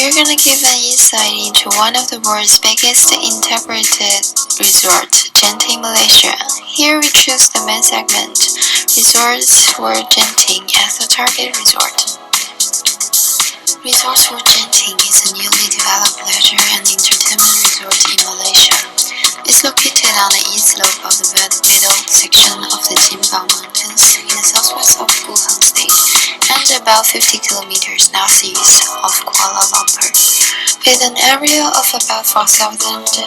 We're gonna give an insight into one of the world's biggest integrated resorts, Genting, Malaysia. Here we choose the main segment, Resort World Genting, as the target resort. Resort World Genting is a newly developed leisure and entertainment resort in Malaysia. It's located on the east slope of the middle section of the Jimbang Mountains in the southwest of Wuhan State and about 50 kilometers northeast of Kuala Lumpur. With an area of about 4,900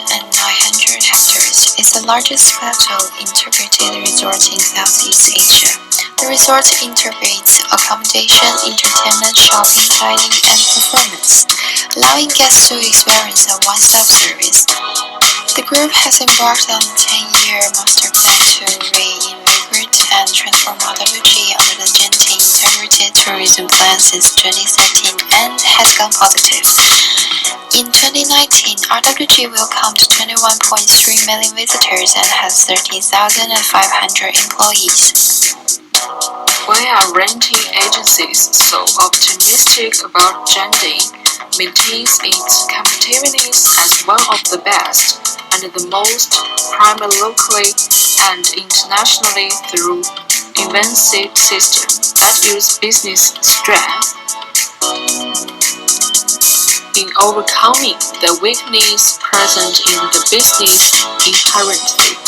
hectares, it's the largest plateau integrated resort in Southeast Asia. The resort integrates accommodation, entertainment, shopping, dining, and performance, allowing guests to experience a one-stop service. The group has embarked on a 10-year master plan to reinvigorate and transform RWG under the Genting Integrated Tourism Plan since 2013 and has gone positive. In 2019, RWG welcomed 21.3 million visitors and has 13,500 employees. Why are renting agencies so optimistic about Genting? Maintains its competitiveness as one of the best and the most prime locally and internationally through inventive systems that use business strength in overcoming the weakness present in the business inherently.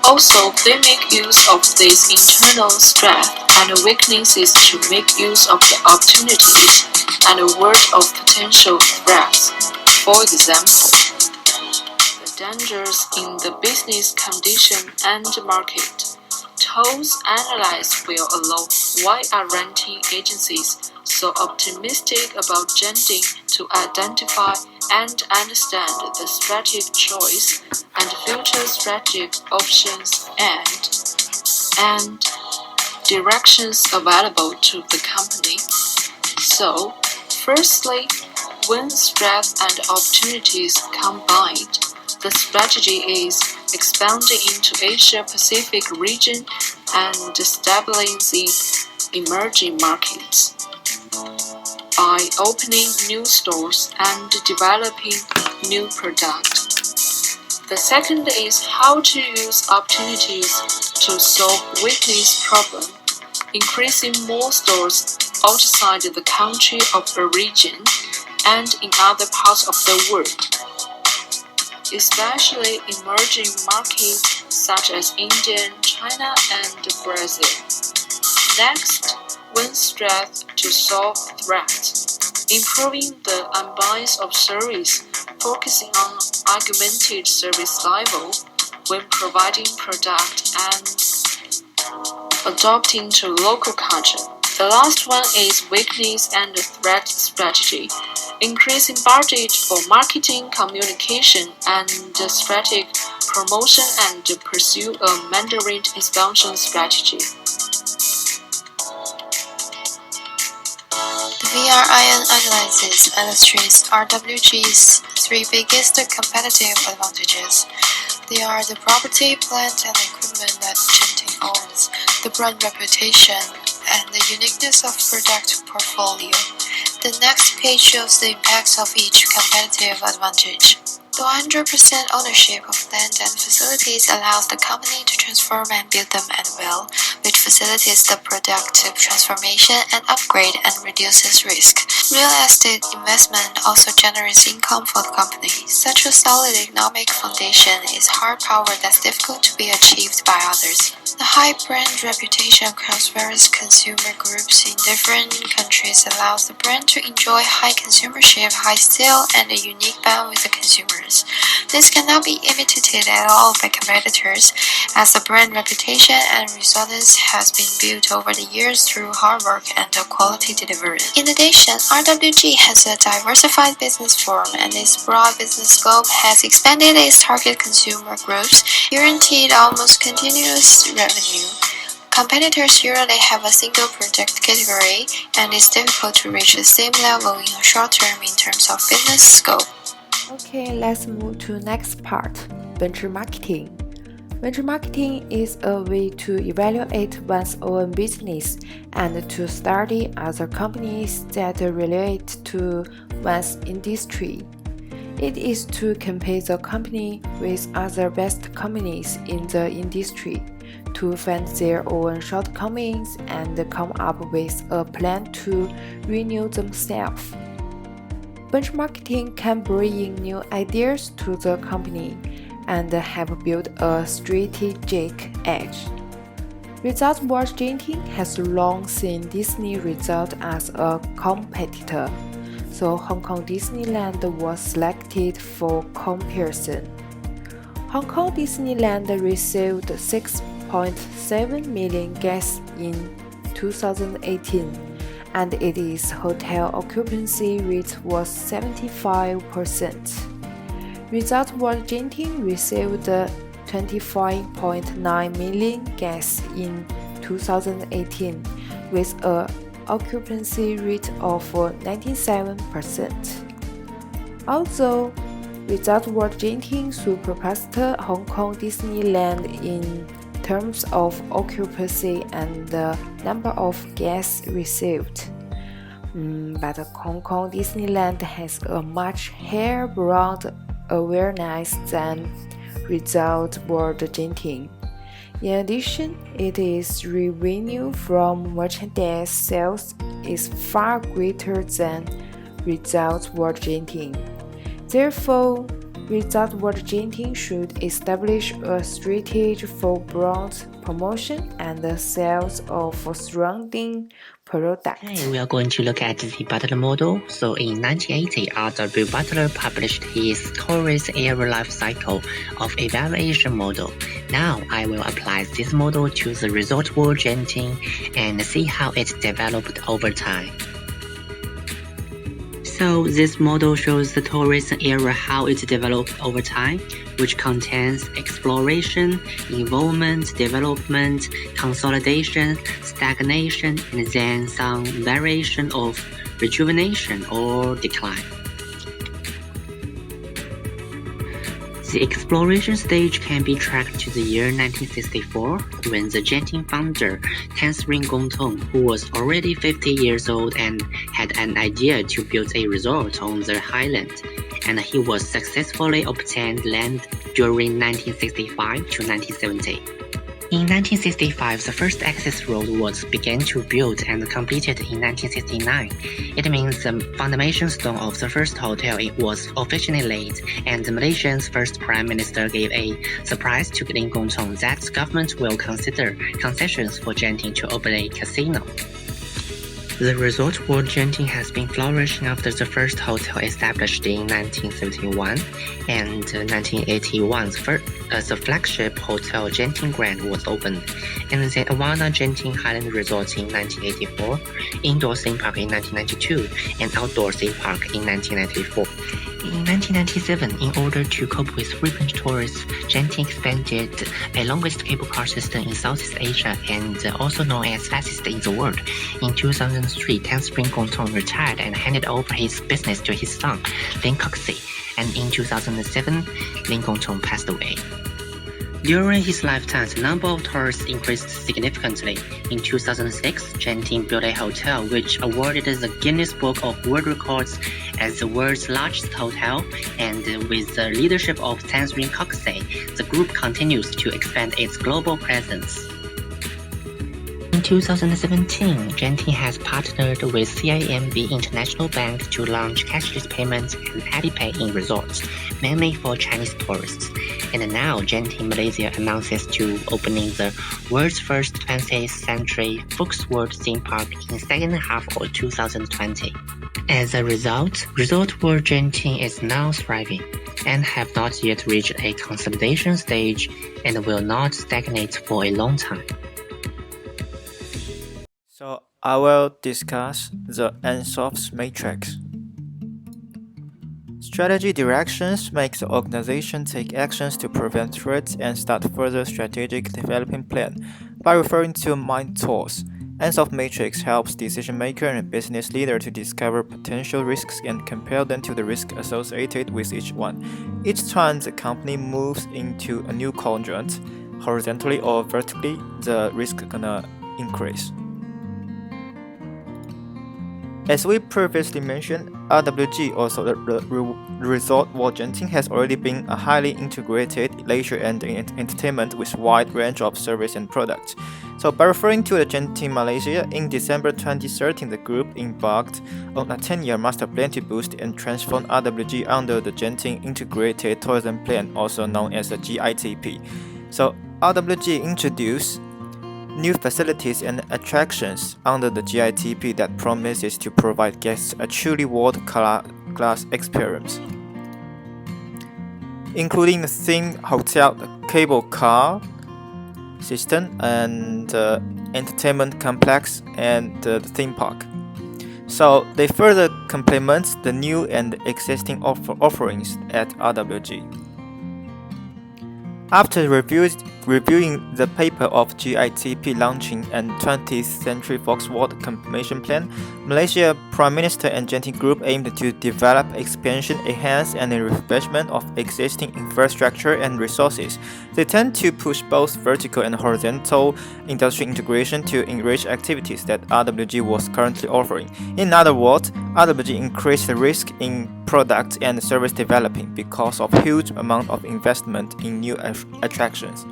Also, they make use of these internal strengths and weaknesses to make use of the opportunities and word of potential threats. For example, the dangers in the business condition and market. Toes analyze will allow why are renting agencies so optimistic about Genting to identify and understand the strategic choice and future strategic options and directions available to the company. So, firstly, when strengths and opportunities combined, the strategy is expanding into Asia-Pacific region and stabilizing emerging markets by opening new stores and developing new products. The second is how to use opportunities to solve weakness problem, increasing more stores outside the country of a region and in other parts of the world, especially emerging markets such as India, China, and Brazil. Next, when strength to solve threats, improving the ambience of service, focusing on augmented service level when providing product and adopting to local culture. The last one is weakness and threat strategy, increasing budget for marketing, communication, and strategic promotion and pursue a Mandarin expansion strategy. The VRIN analysis illustrates RWG's three biggest competitive advantages. They are the property, plant, and equipment that Genting owns, the brand reputation, and the uniqueness of product portfolio. The next page shows the impacts of each competitive advantage. The 100% ownership of land and facilities allows the company to transform and build them at will, which facilitates the productive transformation and upgrade and reduces risk. Real estate investment also generates income for the company. Such a solid economic foundation is hard power that's difficult to be achieved by others. The high brand reputation across various consumer groups in different countries allows the brand to enjoy high consumership, high sale, and a unique bond with the consumers. This cannot be imitated at all by competitors, as the brand reputation and resonance has been built over the years through hard work and quality delivery. In addition, RWG has a diversified business form, and its broad business scope has expanded its target consumer groups, guaranteed almost continuous revenue. Competitors usually have a single product category, and it's difficult to reach the same level in a short term in terms of business scope. Okay, let's move to next part, venture marketing. Benchmarking is a way to evaluate one's own business and to study other companies that relate to one's industry. It is to compare the company with other best companies in the industry, to find their own shortcomings and come up with a plan to renew themselves. Benchmarking can bring new ideas to the company and have built a strategic edge. Resort World Genting has long seen Disney Resort as a competitor, so Hong Kong Disneyland was selected for comparison. Hong Kong Disneyland received 6.7 million guests in 2018, and its hotel occupancy rate was 75%. Resort World Genting received 25.9 million guests in 2018, with an occupancy rate of 97%. Although Resort World Genting surpassed Hong Kong Disneyland in terms of occupancy and the number of guests received. But Hong Kong Disneyland has a much higher brand awareness than Resort World Genting. In addition, its revenue from merchandise sales is far greater than Resort World Genting. Therefore, Resort World Genting should establish a strategy for brand promotion and the sales of surrounding products. Today we are going to look at the Butler model. So in 1980, R.W. Butler published his tourist area life cycle of evaluation model. Now I will apply this model to the Resort World Genting and see how it developed over time. So this model shows the tourism area how it developed over time, which contains exploration, involvement, development, consolidation, stagnation, and then some variation of rejuvenation or decline. The exploration stage can be tracked to the year 1964, when the Genting founder, Tan Sri Gongtong, who was already 50 years old and had an idea to build a resort on the highland, and he was successfully obtained land during 1965 to 1970. In 1965, the first access road was began to build and completed in 1969. It means the foundation stone of the first hotel was officially laid, and the Malaysian's first Prime Minister gave a surprise to Lim Gongtong that the government will consider concessions for Genting to open a casino. The Resort World Genting has been flourishing after the first hotel established in 1971, and 1981 the flagship hotel Genting Grand was opened, and the Avana Genting Highland Resort in 1984, indoor theme park in 1992, and outdoor theme park in 1994. In 1997, in order to cope with frequent tourists, Genting expanded a longest cable car system in Southeast Asia and also known as fastest in the world. In 2003, Tan Sri Gongtong retired and handed over his business to his son, Lin Coxey, and in 2007, Lin Gongtong passed away. During his lifetime, the number of tourists increased significantly. In 2006, Genting built a hotel which awarded the Guinness Book of World Records as the world's largest hotel, and with the leadership of Tan Sri Coxey, the group continues to expand its global presence. In 2017, Genting has partnered with CIMB International Bank to launch cashless payments and Alipay in resorts, mainly for Chinese tourists. And now Genting Malaysia announces to opening the world's first 20th century Fox World theme park in second half of 2020. As a result, Resort World Genting is now thriving and have not yet reached a consolidation stage and will not stagnate for a long time. So I will discuss the ENSOF's matrix. Strategy directions make the organization take actions to prevent threats and start further strategic development plan. By referring to mentors, ENSOF matrix helps decision maker and business leader to discover potential risks and compare them to the risk associated with each one. Each time the company moves into a new quadrant, horizontally or vertically, the risk gonna increase. As we previously mentioned, RWG, also the Resort World Genting, has already been a highly integrated leisure and entertainment with wide range of service and products. So by referring to the Genting Malaysia, in December 2013, the group embarked on a 10-year master plan to boost and transform RWG under the Genting Integrated Tourism Plan, also known as the GITP. So RWG introduced new facilities and attractions under the GITP that promises to provide guests a truly world-class experience, including the theme hotel, the cable car system, and entertainment complex, and the theme park. So they further complement the new and existing offerings at RWG. After reviewing the paper of GITP launching and 20th Century Fox World Confirmation Plan, Malaysia Prime Minister and Genting Group aimed to develop, expansion, enhance, and refreshment of existing infrastructure and resources. They tend to push both vertical and horizontal industry integration to enrich activities that RWG was currently offering. In other words, RWG increased the risk in product and service developing because of huge amount of investment in new attractions.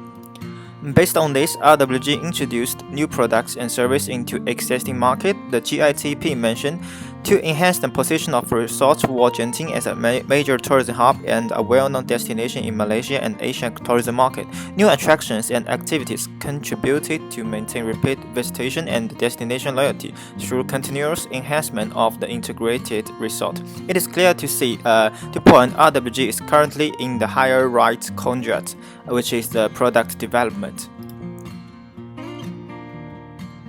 Based on this, RWG introduced new products and services into existing market. The GITP mentioned to enhance the position of Resort World Genting as a major tourism hub and a well-known destination in Malaysia and Asian tourism market. New attractions and activities contributed to maintain repeat visitation and destination loyalty through continuous enhancement of the integrated resort. It is clear to see the point RWG is currently in the higher right quadrant, which is the product development.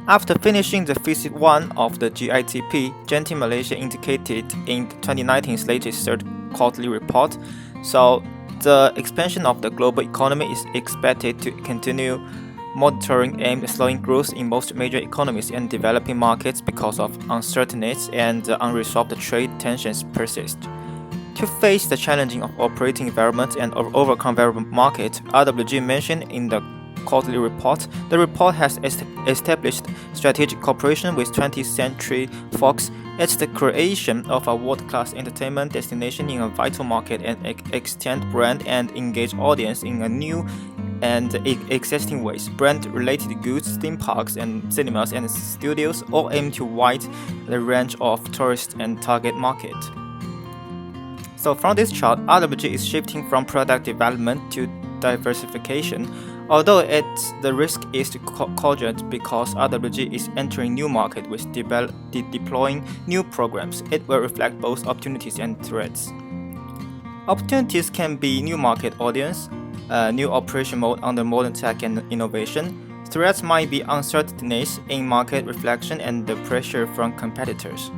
After finishing the phase 1 of the GITP, Genting Malaysia indicated in 2019's latest third quarterly report, so the expansion of the global economy is expected to continue, monitoring aimed at slowing growth in most major economies and developing markets because of uncertainties and unresolved trade tensions persist. To face the challenging of operating environment and overcome variable market, RWG mentioned in the quarterly report, the report has established strategic cooperation with 20th Century Fox at the creation of a world-class entertainment destination in a vital market and extend brand and engage audience in a new and existing ways. Brand-related goods, theme parks and cinemas and studios all aim to widen the range of tourists and target market. So from this chart, RWG is shifting from product development to diversification, although the risk is cogent because RWG is entering new market with deploying new programs. It will reflect both opportunities and threats. Opportunities can be new market audience, new operation mode under modern tech and innovation. Threats might be uncertainties in market reflection and the pressure from competitors.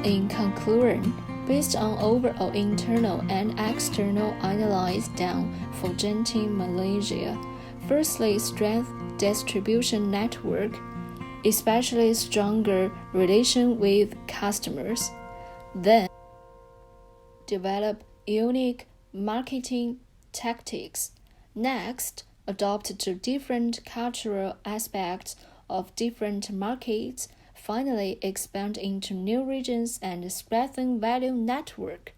In conclusion, based on overall internal and external analysis done for Genting Malaysia, firstly, strength distribution network, especially stronger relation with customers. Then, develop unique marketing tactics. Next, adopt to different cultural aspects of different markets. Finally, expand into new regions and strengthen value network.